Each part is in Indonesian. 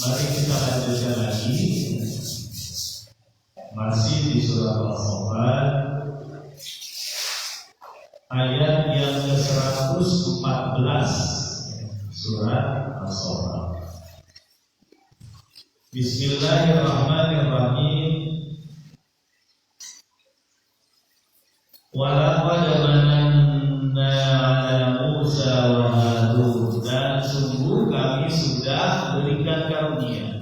Mari kita lanjutkan lagi, masih di surat Al-Saffat ayat yang ke-114. Surat Al-Saffat. Bismillahirrahmanirrahim. Walaqad mananna 'ala Musa wa Harun, dan sungguh kami sudah berikan karunia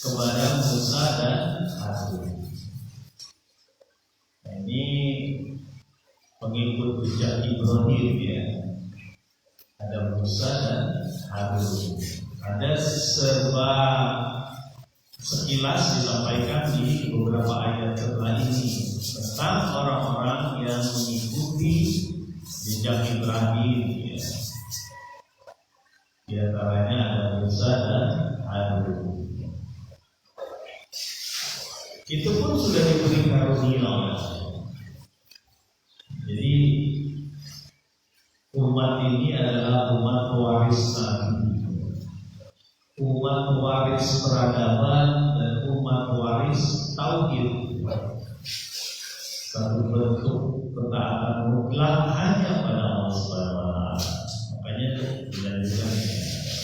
kepada Musa dan Harun. Ini pengikut jejak Ibrahim ya. Ada Musa dan Harun. Ada serba sekilas disampaikan di beberapa ayat setelah ini tentang orang-orang yang mengikuti jejak Ibrahim ya. Di antaranya ada Musa dan Harun. Itu pun sudah diberi karunia oleh Allah. Jadi umat ini adalah umat pewaris Nabi, umat pewaris peradaban, dan umat pewaris tauhid. Satu bentuk ketaatan mutlak hanya pada Allah Subhanahu wa Ta'ala. Makanya dilanjutkan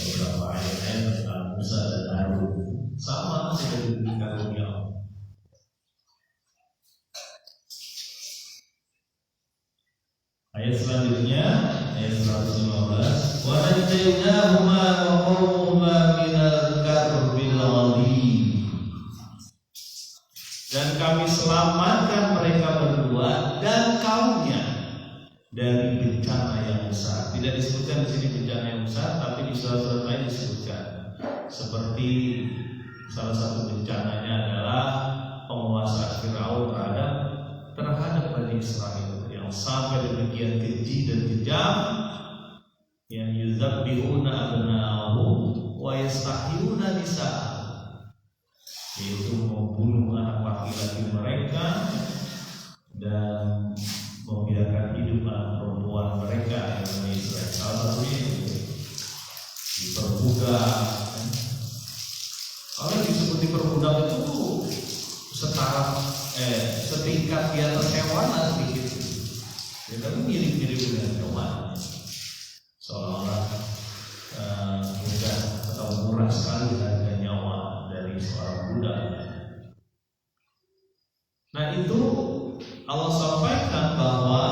beberapa ayat tentang Musa dan Harun. Sama sudah diberi karunia Allah. Ayat selanjutnya, ayat 115. Wa najaynahuma wa qawmuhuma minal karbil 'azim. Dan kami selamatkan mereka berdua dan kaumnya dari bencana yang besar. Tidak disebutkan di sini bencana yang besar, tapi di surat-surat lain disebutkan. Seperti salah satu bencananya adalah penguasa Firaun terhadap Bani Israel yang sampai demikian keji dan kejam, yang yuzabbihuna abna'ahum wa yastahyuna nisa'ahum, yaitu membunuh anak laki-laki mereka dan membiarkan hidup anak perempuan mereka yang Bani Israel. Salah satunya diperbudak. Kalau disebut diperbudak itu setingkat di atas hewan sedikit. Ya, tapi mirip-mirip dengan hewan. Seolah-olah mudah atau murah sekali harga nyawa dari seorang budak. Nah, itu Allah sampaikan bahwa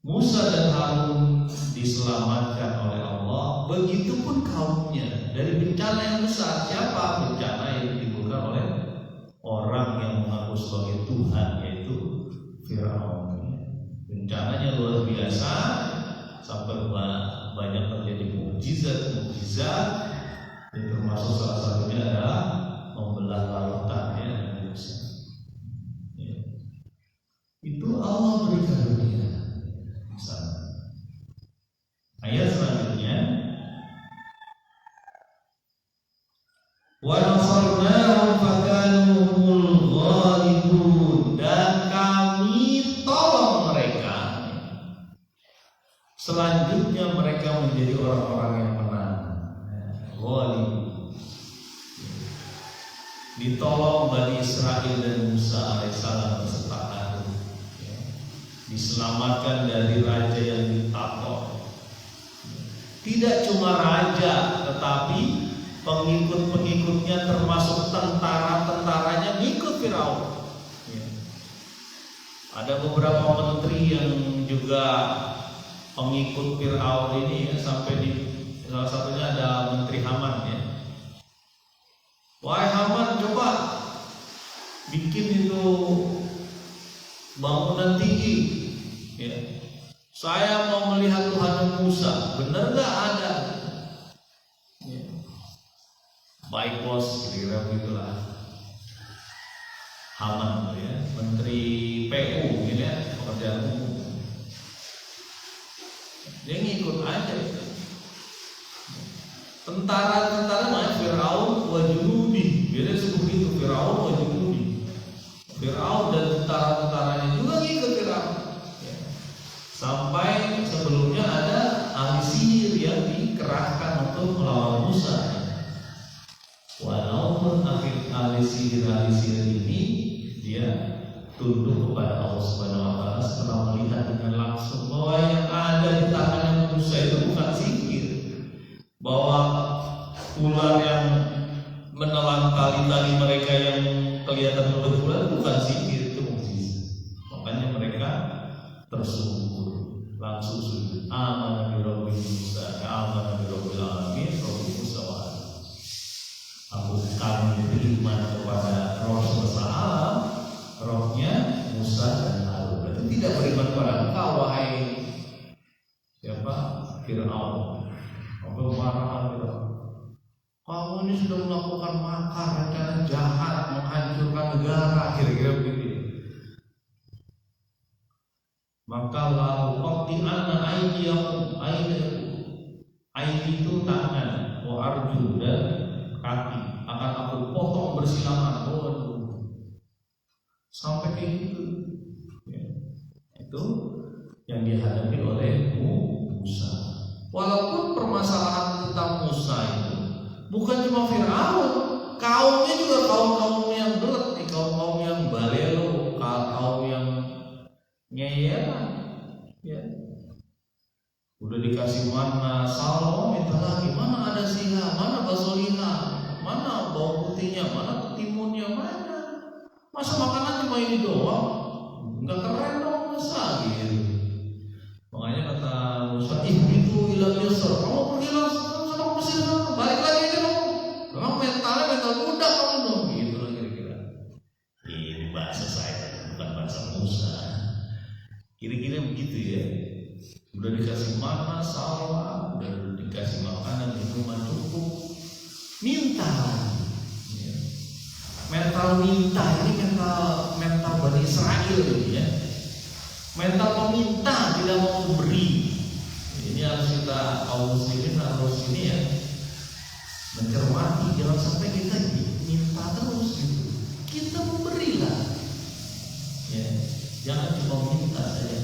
Musa dan Harun diselamatkan oleh Allah, begitupun kaumnya dari bencana yang besar. Siapa? Bencana yang ditimbulkan oleh orang yang mengaku sebagai Tuhan, yaitu Firaun. Bencananya luar biasa sampai banyak terjadi mukjizat, dan termasuk salah satunya adalah membelah lautan ya. Itu Allah berikan dunia. Ayat selanjutnya, Wa nasarnahum fakanu humul ghalibun, dan kami tolong mereka. Selanjutnya mereka menjadi orang-orang yang menang. Ghalib. Ditolong Bani Israel dan Musa alaihissalam beserta Harun. Diselamatkan dari raja yang ditakluk. Tidak cuma raja, tetapi pengikut-pengikutnya termasuk tentara-tentaranya ngikut Firaun. Ada beberapa menteri yang juga pengikut Firaun ini sampai di salah satunya ada Menteri Haman ya. Wahai Haman, coba bikin itu bangunan tinggi. Ya. Saya mau melihat Tuhan Musa, benar nggak ada? Ya. Baik bos, kira-kira begitulah. Haman ya, Menteri PU gitu ya, pekerjaan umum. Dia ngikut aja. Tentara-tentara macam Firaun wa junudi, dia sebut itu Firaun wa junudi. Firaun dan tentara-tentaranya juga ngikut Firaun. Ya. Sampai sebelumnya ada ahli sihir yang dikerahkan untuk melawan Musa. Walaupun ahli sihir ini dia tunduk kepada Allah Subhanahu Wa Taala setelah melihat dengan langsung bahwa yang ada di tangan Musa itu bukan sihir, bahwa ular yang menelan tali-tali mereka yang kelihatan berbulan bukan sihir, itu mukjizat. Makanya mereka tersungkur, langsung sujud. Amanah bi rabbil Musa, amanah bi rabbil alamin, rabbil Musa wa kami beriman kepada Roh semesta alam, rohnya Musa dan Harun. Berarti tidak beriman kepada engkau, wahai siapa? Firaun. Apa marah Firaun? Kamu ini sudah melakukan makar, rencana jahat, menghancurkan negara, kira-kira begitu. Maka lalu qati'anna aydiyakum, aidi itu tangan, wa arjul dan kaki akan aku potong bersilangan. Sampai kayak gitu ya. Itu yang dihadapi oleh Musa. Walaupun permasalahan tentang Musa itu bukan cuma Firaun, kaumnya juga kaum-kaum yang belet, kaum-kaum yang balelo, kaum yang nyeyeran ya. Udah dikasih mana salmo, minta lagi, mana ada siha, mana bakso liha, mana bawang putihnya, mana ketimunnya, mana. Masa makanan cuma ini doang? Enggak keren dong Musa gitu. Makanya kata Musa, itu ila Misr, kamu pergilah sama Mesir, balik lagi aja dong. Memang mentalnya mental budak kamu dong, gitu lah kira-kira. Ini bahasa saya, bukan bahasa Musa. Kira-kira begitu ya. Udah dikasih mana, salwa, udah dikasih makanan, minuman cukup, minta. Mental minta ini mental Bani Israel ini ya. Mental peminta, tidak mau memberi. Ini harus kita kaum muslimin harus ini ya mencermati, jangan sampai kita minta terus gitu. Kita memberilah. Ya, jangan cuma minta saja.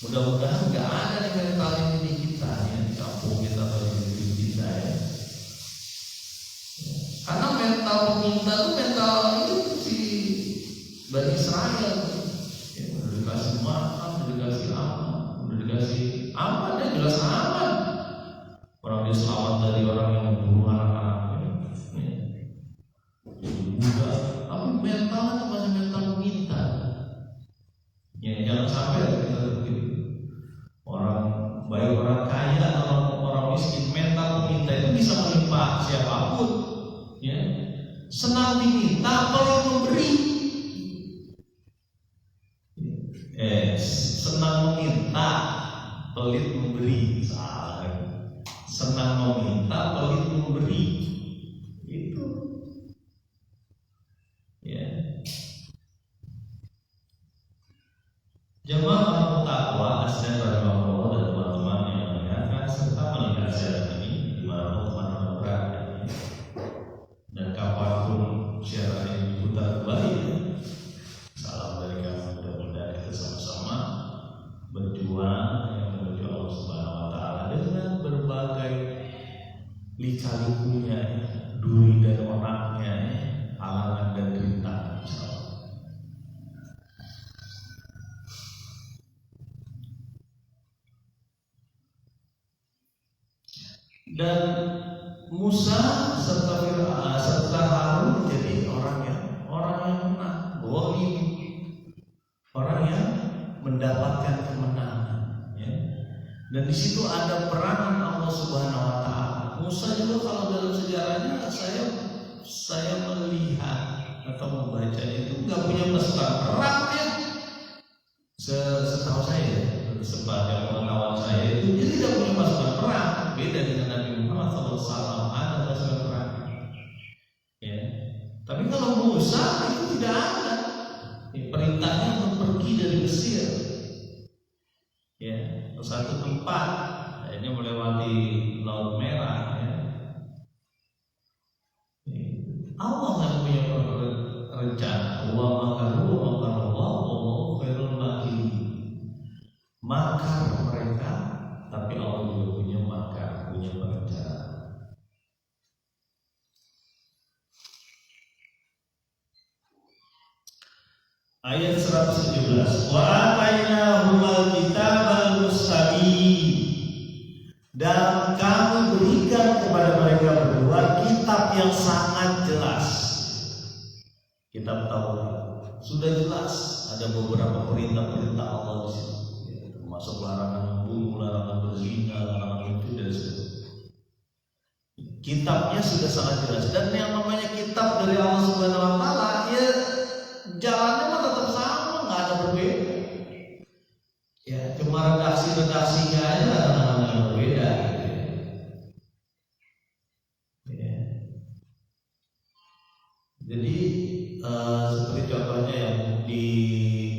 Mudah-mudahan nggak ada yang mental ini di kita ya, di kampung kita atau di negeri kita ya. Karena mental peminta itu mental itu si Bani Israel. Ya, udah dikasih makan, udah dikasih aman, udah dikasih aman ya jelas aman. Orang dia selamat dari orang yang membunuh anak-anaknya. Ya. Jadi muda, tapi mentalnya masih mental peminta. Ya jangan sampai kita begitu. Orang baik orang kaya atau orang miskin, mental peminta itu bisa menimpa siapapun. Ya, senang diminta, pelit memberi. Senang meminta, pelit memberi. Salah. Senang meminta, pelit memberi. Itu. Ya. Jemaah takwa asal pada Allah dan teman-teman yang mendengarkan serta melihat siaran ini di mana teman-teman berada. lika-likunya, duri dan onaknya, halangan dan rintangan. Dan Musa serta Harun menjadi orang yang menang, orang yang mendapatkan kemenangan. Ya. Dan di situ ada peranan Allah Subhanahu Wa Taala. Musa juga kalau dalam sejarahnya saya melihat atau membaca itu nggak punya pasukan perang ya. Setahu saya, sebagai pengetahuan saya itu dia tidak punya pasukan perang. Beda dengan Nabi Muhammad SAW, ada pasukan perang. Ya. Tapi kalau Musa itu tidak ada. Perintahnya untuk pergi dari Mesir. Ya, ke satu tempat. Ini melewati Laut Merah. Ya. Allah nggak punya rencana. Wa makaru wa makarullah wa khairul makirin. Makar mereka, tapi Allah juga punya makar, punya rencana. Ayat 117. Wa atainahumul kitabal mustabin. Dan kami berikan kepada mereka berdua kitab yang sangat jelas. Kitab Taurat sudah jelas, ada beberapa perintah-perintah Allah di sini. Termasuk larangan membunuh, larangan berzina, larangan itu dan sebagainya. Kitabnya sudah sangat jelas, dan yang namanya kitab dari Allah Subhanahu Wa Taala, ya jalannya mah tetap sama, nggak ada berbeda. Ya cuma redaksinya aja ada berbeda. Ya. Jadi seperti contohnya yang di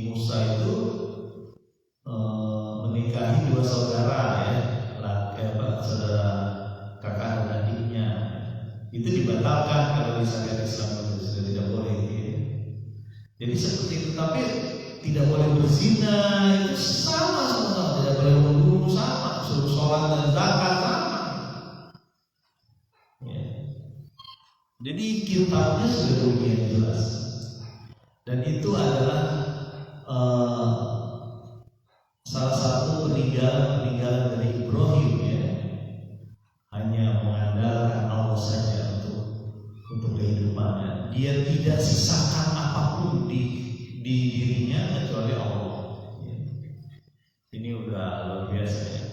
Musa itu menikahi dua saudara ya, saudara kakak dan adiknya, itu dibatalkan kalau di syariat Islam itu sudah tidak boleh. Ya. Jadi seperti itu, tapi tidak boleh berzina itu sama, tidak boleh membunuh sama, suruh sholat dan zakat sama. Ya. Jadi kitabnya sudah lumayan jelas, dan itu adalah salah satu peninggalan dari Ibrahim ya, hanya mengandalkan Allah saja untuk kehidupannya. Dia tidak sisakan apapun di dirinya kecuali Allah. Ya. Ini udah luar biasa ya.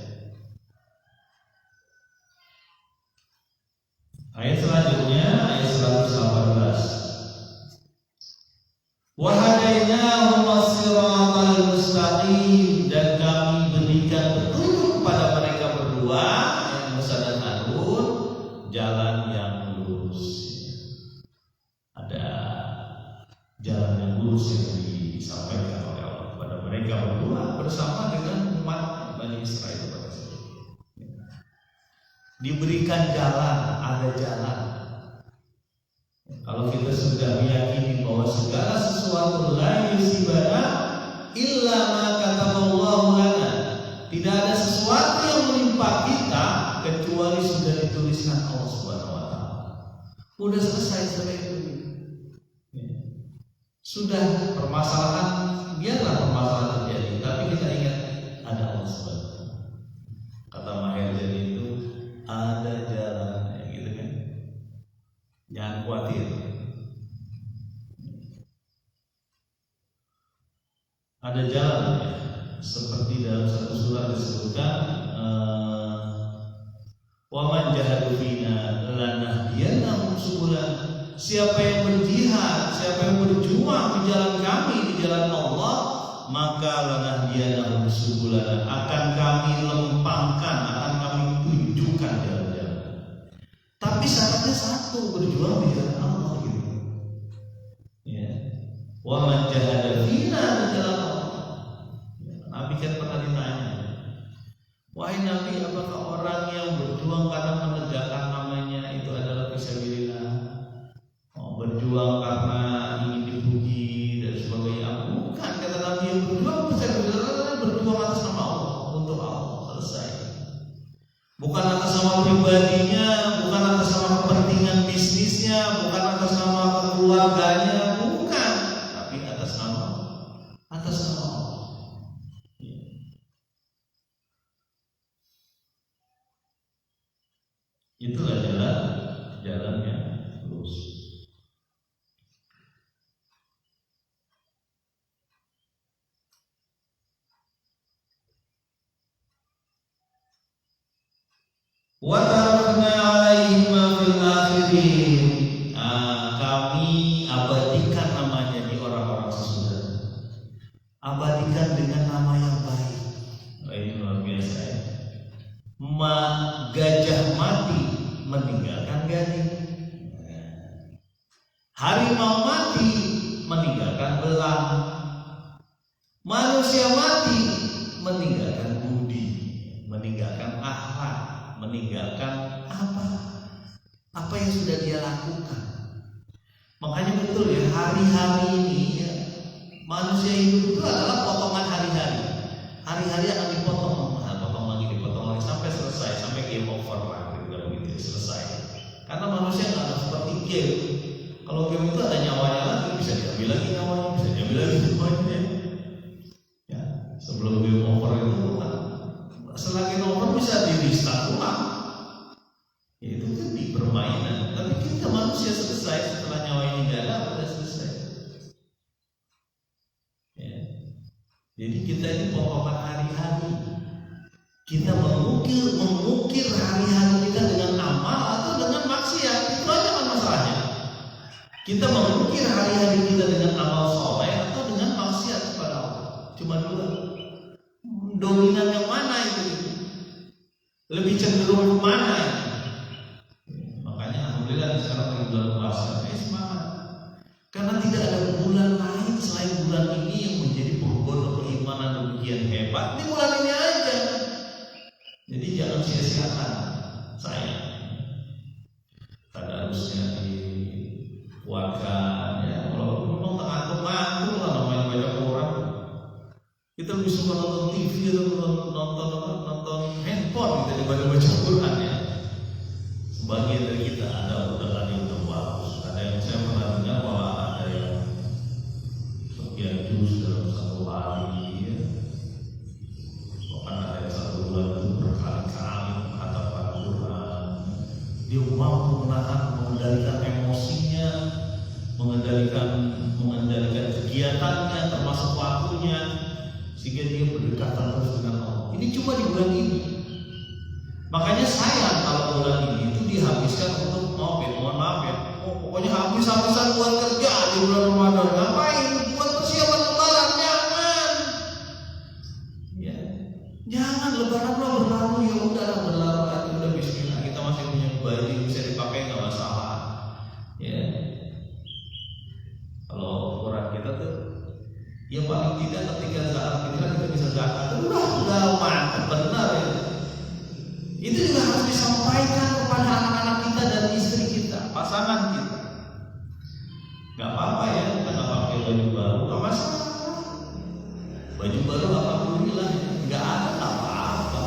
Ayat selanjutnya, ayat 118. Wa hadainahum as-siratal mustaqim, dan kami berikan petunjuk kepada mereka berdua, yang Musa dan Harun, jalan yang lurus. Ada jalan yang lurus yang disampaikan oleh Allah kepada mereka berdua bersama dengan umat Bani Israel pada saat itu. Diberikan jalan, ada jalan. Kalau kita sudah meyakini bahwa segala sesuatu la yusibana illa ma kataballahu lana, tidak ada sesuatu yang menimpa kita kecuali sudah dituliskan Allah Subhanahu Wa Taala. Udah selesai sampai itu. Sudah permasalahan, biarlah permasalahan terjadi, tapi kita ingat ada Allah Subhanahu Wa Taala. Kata Maher jadi itu ada jalannya, gitu kan? Jangan khawatir. Ada jalannya, seperti dalam satu surat disebutkan, wa man jahadu fina lanahdiyannahum subulan. Siapa yang berjihad, siapa yang berjuang di jalan kami, di jalan Allah, maka lanahdiyannahum subulan, akan kami lempangkan, akan kami tunjukkan jalan-jalan. Tapi syaratnya satu, berjuang di jalan Allah gitu. Ya. Wa man jahada fina di jalan Allah. Nabi kan pernah ditanya, wahai Nabi, apakah orang yang berjuang karena menegakkan namanya itu adalah fisabilillah? Berjuang karena ingin dipuji dan sebagainya? Bukan, kata Nabi, yang berjuang fisabilillah berjuang atas nama Allah, untuk Allah, selesai. Bukan atas nama pribadinya, bukan Itulah jalan yang lurus. Wa tarakna 'alaihima fil akhirin. Kami abadikan namanya di orang-orang sesudah. Abadikan dengan nama yang baik. Ini luar biasa ya. Gajah mati meninggalkan gading. Harimau mati meninggalkan belang. Manusia mati meninggalkan budi, meninggalkan akhlak, meninggalkan apa yang sudah dia lakukan. Makanya betul ya, hari-hari ini ya, manusia hidup itu adalah potongan hari-hari. Hari-hari akan dipotong, potong lagi sampai selesai, sampai game over lah, kalau gitu selesai. Karena manusia nggak ada seperti game. Kalau game itu ada nyawanya lagi, bisa diambil lagi nyawanya, bisa diambil lagi nyawanya. Ya, sebelum game over itu kan, setelah game over bisa di restart ulang. Ya, itu kan di permainan. Tapi kita manusia selesai setelah nyawa ini nggak ada, udah selesai. Ya. Jadi kita ini potongan hari-hari. Kita mengukir hari-hari kita dengan amal atau dengan maksiat. Itu aja kan masalahnya. Kita mengukir hari-hari kita dengan amal soleh atau dengan maksiat kepada Allah. Cuma dua. Dominan yang mana itu? Lebih cenderung kemana ya? Makanya alhamdulillah sekarang lagi bulan puasa. Semangat. Karena tidak ada bulan lain selain bulan ini yang menjadi penggoda keimanan demikian hebat. Ini bulan ini aja. Jadi jangan sia-siakan saya. Tadarusnya dikuatkan ya. Kalau memang ngantuk-ngantuk lah namanya baca Quran. Kita lebih suka nonton TV atau nonton handphone kita daripada baca Quran ya. Sebagian dari kita ada udah yang bagus. Ada yang saya pernah dengar bahwa ada yang sekian juz dalam satu hari ya. Bahkan ada yang satu bulan itu berkali-kali menghafal Quran. Dia mampu mengendalikan emosinya, mengendalikan kegiatannya termasuk waktunya, sehingga dia berdekatan terus dengan Allah. Ini cuma di bulan ini. Makanya sayang kalau bulan ini itu dihabiskan untuk mohon maaf ya. Pokoknya habis-habisan buat kerja di bulan Ramadan. Ngapain? Buat persiapan lebaran, jangan. Ya. Jangan lebaran lo berlalu ya udah berlalu aja udah bismillah. Kita masih punya baju bisa dipakai nggak masalah. Ya. Kalau ukuran kita tuh ya paling tidak ketika saat kita bisa zakat udah mantap benar ya. Itu juga harus disampaikan kepada anak-anak kita dan istri kita, pasangan kita. Gak apa-apa ya kita gak pakai baju baru, gak masalah. Baju baru alhamdulillah, gak ada apa-apa.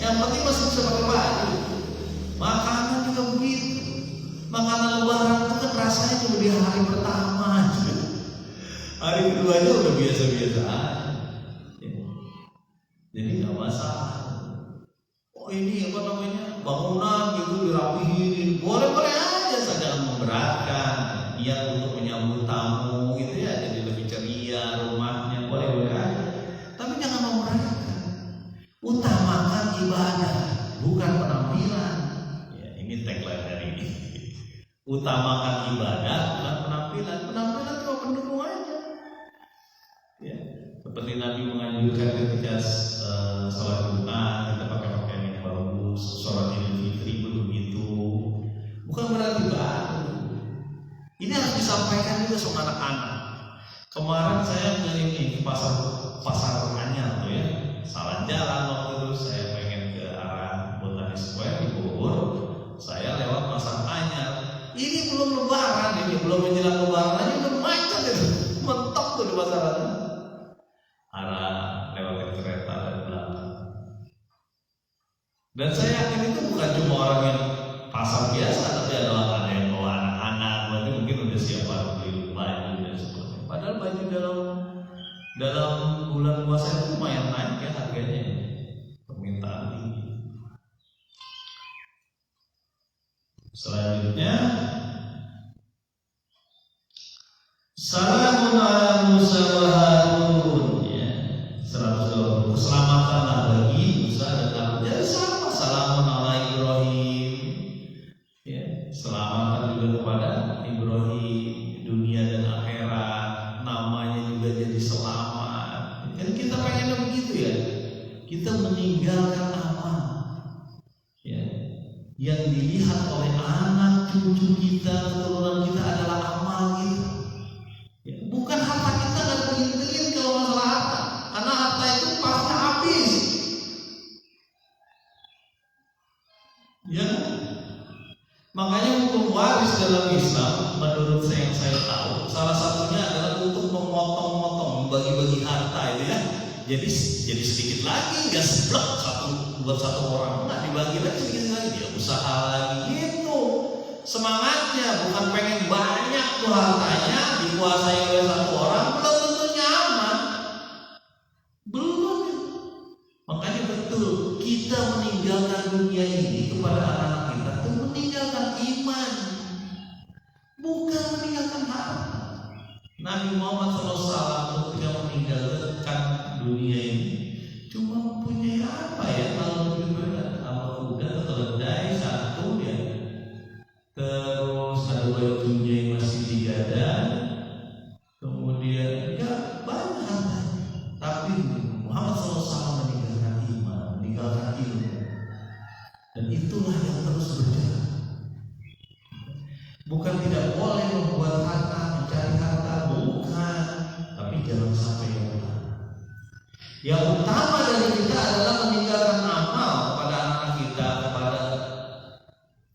Yang penting masih bisa pakai baju. Makanan juga begitu. Makanan lebaran itu kan rasanya cuma di hari pertama aja. Hari keduanya udah biasa-biasa aja. Jadi gak masalah. Ini apa namanya bangunan gitu dirapihin, boleh aja saja memberatkan niat untuk menyambut tamu gitu ya, jadi lebih ceria rumahnya, boleh aja, tapi jangan memberatkan. Utamakan ibadah bukan penampilan ya, ini tagline hari ini. Utamakan ibadah bukan penampilan cuma pendukung aja ya, seperti Nabi menganjurkan ketika sholat Jumat kita pakai pakaian yang bagus, sholat Idul Fitri begitu. Bukan berarti baru. Ini harus disampaikan juga sama anak-anak. Kemarin saya ke pasar Anyar tuh ya, salah jalan waktu itu saya pengen ke arah Botani Square di Bogor. Saya lewat pasar Anyar. Ini belum lebaran, ini belum menjelang lebaran aja udah macet itu, mentok tuh di pasaran. Arah lewatin kereta dan belakang. Dan saya yakin itu bukan cuma orang yang pasar biasa, tapi ada yang bawa anak-anak, berarti mungkin udah siap beli baju dan sebagainya. Padahal baju dalam bulan puasa itu lumayan naik ya harganya, permintaan tinggi. Selanjutnya, salamun ala Musa wa Harun, ya, 120. Keselamatanlah bagi Musa dan Harun. Jadi sama, salamun ala Ibrahim, ya, selamat juga kepada Ibrahim, dunia dan akhirat, namanya juga jadi selamat. Kan kita pengennya begitu ya, kita meninggalkan amal, ya, yang dilihat oleh anak cucu kita, keturunan kita adalah amal kita. Ya, bukan harta kita, nggak pengen kalau masalah harta, karena harta itu pasti habis. Ya, makanya hukum waris dalam Islam, menurut yang saya tahu, salah satunya adalah untuk memotong-motong, membagi-bagi harta itu ya. Jadi sedikit lagi, nggak seblek buat satu orang, nggak dibagi lagi sedikit lagi, dia usaha lagi gitu. Semangatnya bukan pengen banyak tuh hartanya dikuasai oleh satu orang, belum tentu nyaman, belum. Makanya betul kita meninggalkan dunia ini kepada anak kita itu meninggalkan iman, bukan meninggalkan harta. Nabi Muhammad SAW ketika meninggalkan dunia ini cuma punya apa ya, kalau lebih berat apa kuda atau keledai satu ya, terus ada bajunya yang masih digadang, kemudian ya banyak harta. Tapi Muhammad SAW meninggalkan iman, meninggalkan ilmu, dan itulah yang terus berjalan. Bukan tidak boleh membuat harta, mencari harta, bukan, tapi jangan sampai yang utama. Yang utama dari kita adalah meninggalkan amal kepada anak kita, kepada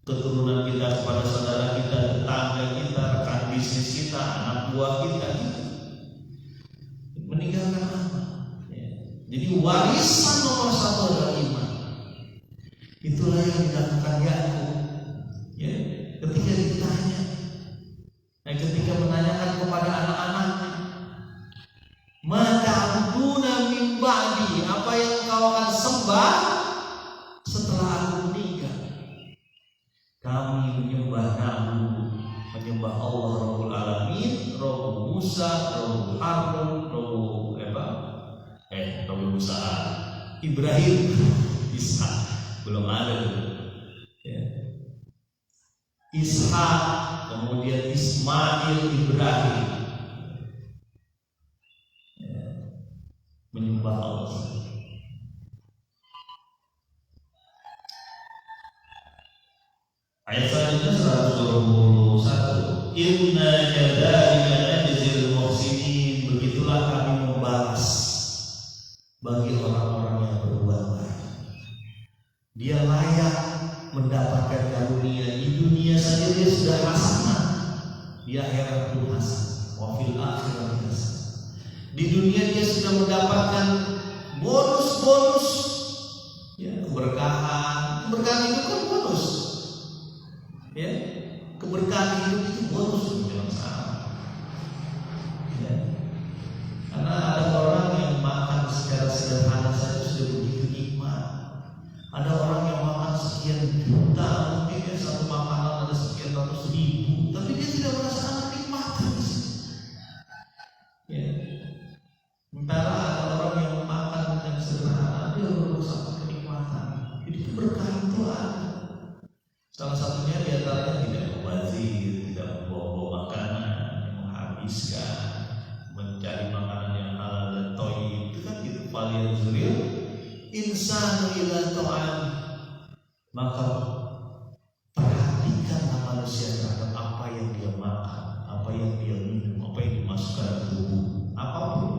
keturunan kita, kepada saudara kita, tetangga kita, rekan bisnis kita, anak buah kita, gitu. Meninggalkan amal. Ya. Jadi warisan nomor satu adalah iman. Itulah yang dilakukan Yakub. Ya. Ketika ditanya, ketika menanyakan kepada anak-anaknya, "Mata'buduna min ba'di?" Apa yang kau akan sembah setelah aku meninggal? Kami menyembah Nabi, menyembah Allah Rabbul Alamin, Rabb Musa, Rabb Harun, Rabb Musa, Ibrahim, Ishak, belum ada ya. Ishak, kemudian Ismail, Ibrahim, ya. Menyembah Allah. Ayat selanjutnya 121. Inna kadzalika najzil muhsinin. Begitulah kami membalas bagi orang-orang yang berbuat baik. Dia layak mendapatkan karunia. Di dunia saja dia sudah hasanah, di akhirat pun hasanah. Wa fil akhirati hasanah. Di dunia dia sudah mendapatkan bonus-bonus, ya, keberkahan. Keberkahan itu kan bonus. Ya, keberkahan hidup itu bonus, jangan salah. Ya. Karena ada orang yang makan secara sederhana saja sudah begitu nikmat. Ada orang yang makan sekian juta, mungkin ya, satu makanan ada sekian ratus ribu, tapi dia tidak merasakan kenikmatan. Ya. Sementara ada orang yang makan dengan sederhana, dia merasakan kenikmatan. Jadi keberkahan itu ada. Salah satunya diantaranya tidak membazir, tidak membawa makanan yang menghabiskan, mencari makanan yang halal dan thayyib. Itu kan gitu. Falian zuril insanu ila ta'am. Maka perhatikanlah manusia terhadap apa yang dia makan, apa yang dia minum, apa yang dimasukkan ke tubuh, apapun.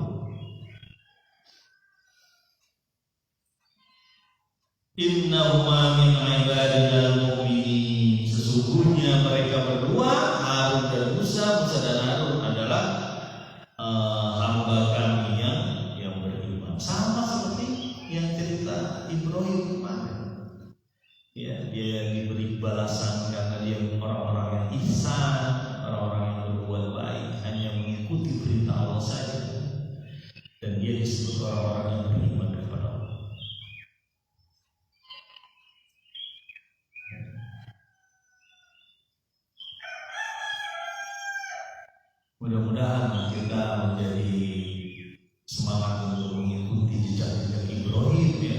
Innahuma min ibadina al-mu'minin. Sesungguhnya mereka berdua, Harun dan Musa dan Harun adalah hamba kami yang beriman. Sama seperti yang cerita Ibrahim kemarin. Ya, dia diberi balasan karena dia orang-orang yang ihsan, orang-orang yang berbuat baik, hanya mengikuti perintah Allah saja. Dan dia disebut orang-orang yang beriman kepada Allah. Mudah-mudahan kita menjadi semangat untuk mengikuti jejak-jejak Ibrahim ya,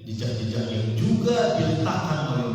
jejak-jejak yang juga diletakkan oleh